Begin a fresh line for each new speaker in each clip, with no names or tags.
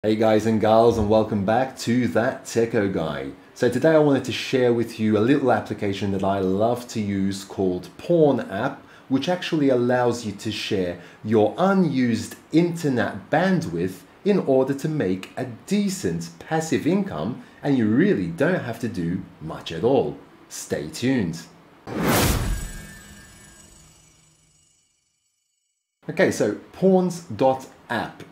Hey guys and gals, and welcome back to That Techo Guy. So today I wanted to share with you a little application that I love to use called Pawns.app, which actually allows you to share your unused internet bandwidth in order to make a decent passive income, and you really don't have to do much at all. Stay tuned. Okay, so Pawns.app.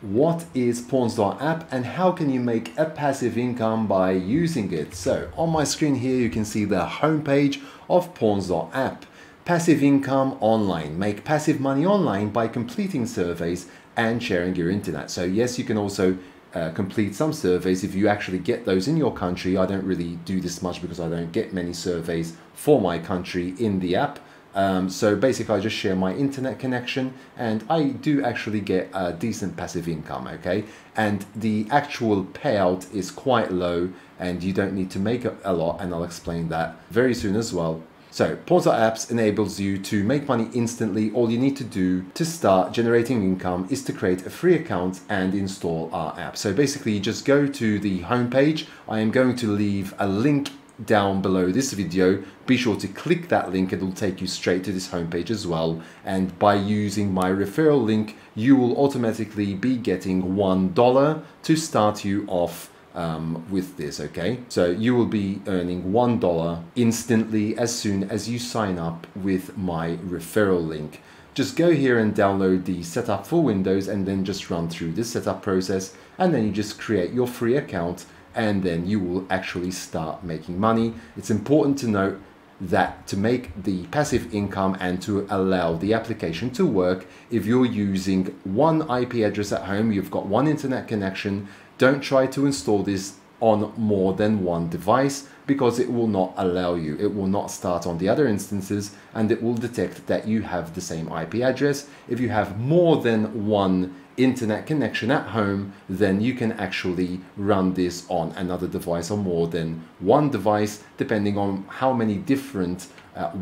What is Pawns.app and how can you make a passive income by using it? So on my screen here you can see the homepage of Pawns.app. Passive income online. Make passive money online by completing surveys and sharing your internet. So yes, you can also complete some surveys if you actually get those in your country. I don't really do this much because I don't get many surveys for my country in the app. So basically I just share my internet connection and I do actually get a decent passive income, okay? And the actual payout is quite low and you don't need to make a lot, and I'll explain that very soon as well. So Pawns.app enables you to make money instantly. All you need to do to start generating income is to create a free account and install our app. So basically you just go to the homepage. I am going to leave a link down below this video. Be sure to click that link, it will take you straight to this homepage as well, and by using my referral link you will automatically be getting $1 to start you off with this, okay? So you will be earning $1 instantly as soon as you sign up with my referral link. Just go here and download the setup for Windows and then just run through this setup process, and then you just create your free account and then you will actually start making money. It's important to note that to make the passive income and to allow the application to work, if you're using one IP address at home, you've got one internet connection, don't try to install this on more than one device because it will not allow you. It will not start on the other instances and it will detect that you have the same IP address. If you have more than one internet connection at home, then you can actually run this on another device or more than one device, depending on how many different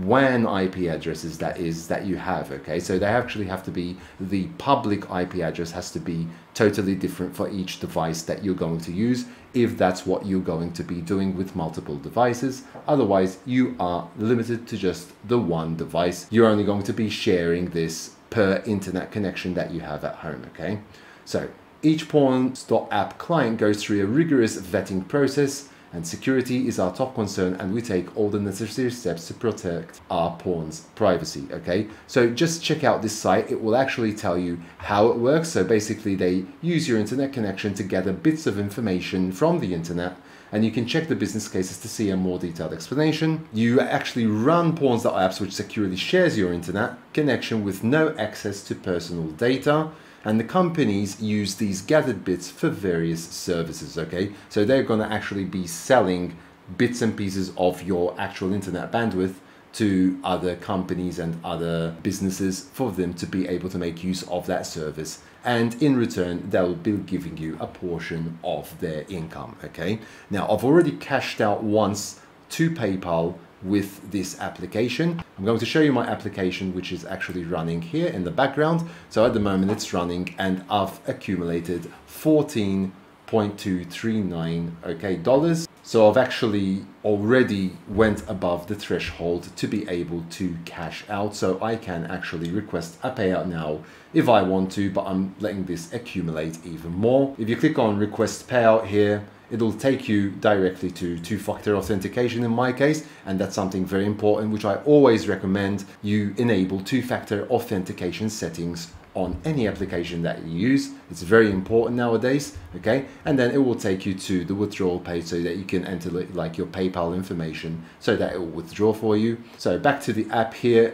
WAN IP addresses that you have, okay? So they actually have to be, the public IP address has to be totally different for each device that you're going to use, if that's what you're going to be doing with multiple devices. Otherwise, you are limited to just the one device. You're only going to be sharing this per internet connection that you have at home, okay? So each Pawns.app client goes through a rigorous vetting process, and security is our top concern, and we take all the necessary steps to protect our pawns' privacy, okay? So just check out this site. It will actually tell you how it works. So basically they use your internet connection to gather bits of information from the internet, and you can check the business cases to see a more detailed explanation. You actually run Pawns.app, which securely shares your internet connection with no access to personal data. And the companies use these gathered bits for various services, okay? So they're gonna actually be selling bits and pieces of your actual internet bandwidth to other companies and other businesses for them to be able to make use of that service. And in return, they'll be giving you a portion of their income, okay? Now, I've already cashed out once to PayPal with this application. I'm going to show you my application, which is actually running here in the background. So at the moment it's running and I've accumulated $14.239 dollars. So I've actually already went above the threshold to be able to cash out. So I can actually request a payout now if I want to, but I'm letting this accumulate even more. If you click on request payout here, it'll take you directly to two-factor authentication in my case, and that's something very important, which I always recommend you enable two-factor authentication settings on any application that you use. It's very important nowadays, okay? And then it will take you to the withdrawal page so that you can enter like your PayPal information so that it will withdraw for you. So back to the app here,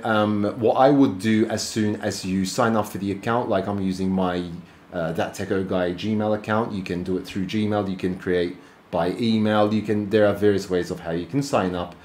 what I would do as soon as you sign up for the account, like I'm using my That Techo Guy Gmail account. You can do it through Gmail, you can create by email, there are various ways of how you can sign up.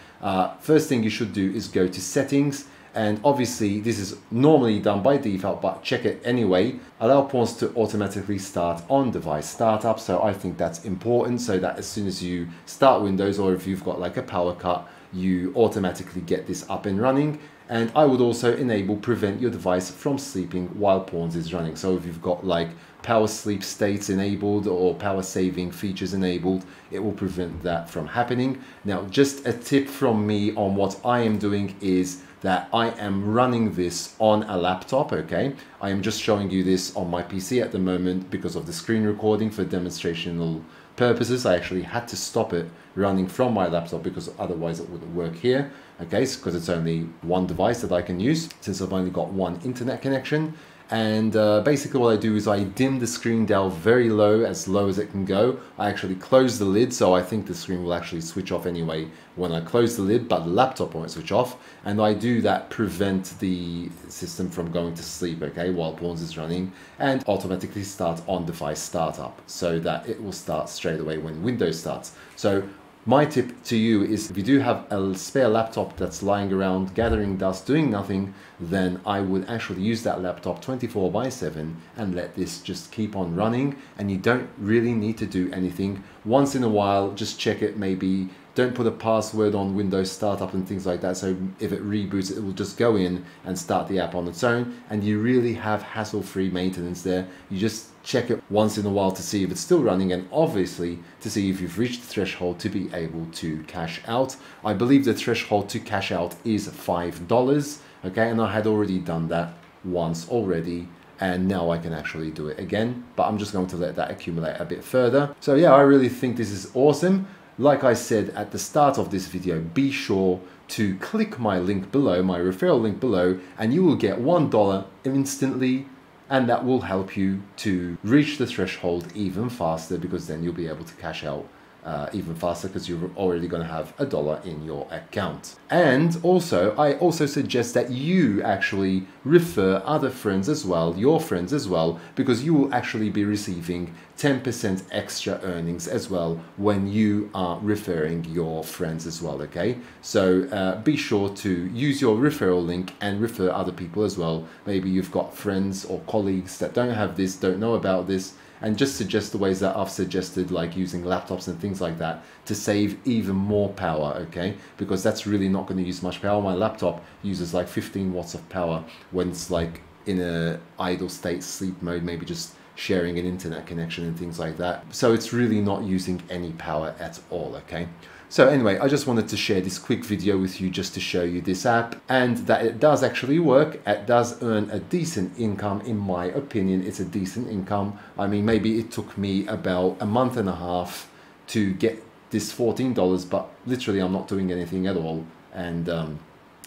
First thing you should do is go to settings, and obviously this is normally done by default, but check it anyway. Allow Pawns to automatically start on device startup. So I think that's important, so that as soon as you start Windows, or if you've got like a power cut, you automatically get this up and running. And I would also enable prevent your device from sleeping while Pawns is running. So if you've got like power sleep states enabled or power saving features enabled, it will prevent that from happening. Now, just a tip from me on what I am doing is that I am running this on a laptop, okay? I am just showing you this on my PC at the moment because of the screen recording for demonstrational purposes. I actually had to stop it running from my laptop because otherwise it wouldn't work here, okay? Because it's only one device that I can use since I've only got one internet connection. And basically what I do is I dim the screen down very low as it can go. I actually close the lid, so I think the screen will actually switch off anyway when I close the lid, but the laptop won't switch off. And I do that prevent the system from going to sleep, okay, while Pawns is running, and automatically start on-device startup so that it will start straight away when Windows starts. So my tip to you is if you do have a spare laptop that's lying around gathering dust doing nothing, then I would actually use that laptop 24/7 and let this just keep on running, and you don't really need to do anything. Once in a while, just check it, maybe don't put a password on Windows startup and things like that, so if it reboots it will just go in and start the app on its own, and you really have hassle-free maintenance there. You just check it once in a while to see if it's still running, and obviously to see if you've reached the threshold to be able to cash out. I believe the threshold to cash out is $5, okay, and I had already done that once already, and now I can actually do it again, but I'm just going to let that accumulate a bit further. So yeah, I really think this is awesome. Like I said at the start of this video, be sure to click my link below, my referral link below, and you will get $1 instantly, and that will help you to reach the threshold even faster, because then you'll be able to cash out even faster because you're already going to have $1 in your account. And also, I also suggest that you actually refer other friends as well, your friends as well, because you will actually be receiving 10% extra earnings as well when you are referring your friends as well, okay? So be sure to use your referral link and refer other people as well. Maybe you've got friends or colleagues that don't have this, don't know about this, and just suggest the ways that I've suggested, like using laptops and things like that to save even more power, okay? Because that's really not going to use much power. My laptop uses like 15 watts of power when it's like in a idle state, sleep mode, maybe just sharing an internet connection and things like that. So it's really not using any power at all, okay? So anyway, I just wanted to share this quick video with you just to show you this app, and that it does actually work. It does earn a decent income, in my opinion. It's a decent income. I mean, maybe it took me about a month and a half to get this $14, but literally I'm not doing anything at all, and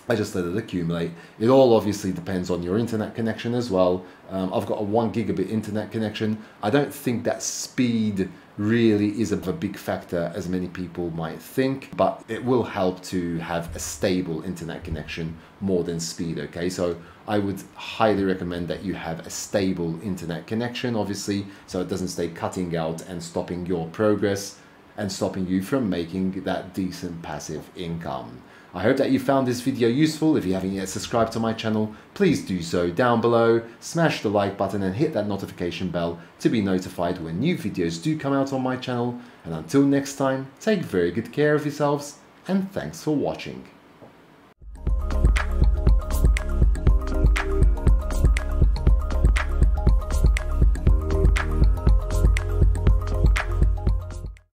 I just let it accumulate. It all obviously depends on your internet connection as well. I've got a 1 gigabit internet connection. I don't think that speed really is a big factor as many people might think, but it will help to have a stable internet connection more than speed, okay? So I would highly recommend that you have a stable internet connection, obviously, so it doesn't stay cutting out and stopping your progress and stopping you from making that decent passive income. I hope that you found this video useful. If you haven't yet subscribed to my channel, please do so down below. Smash the like button and hit that notification bell to be notified when new videos do come out on my channel. And until next time, take very good care of yourselves, and thanks for watching.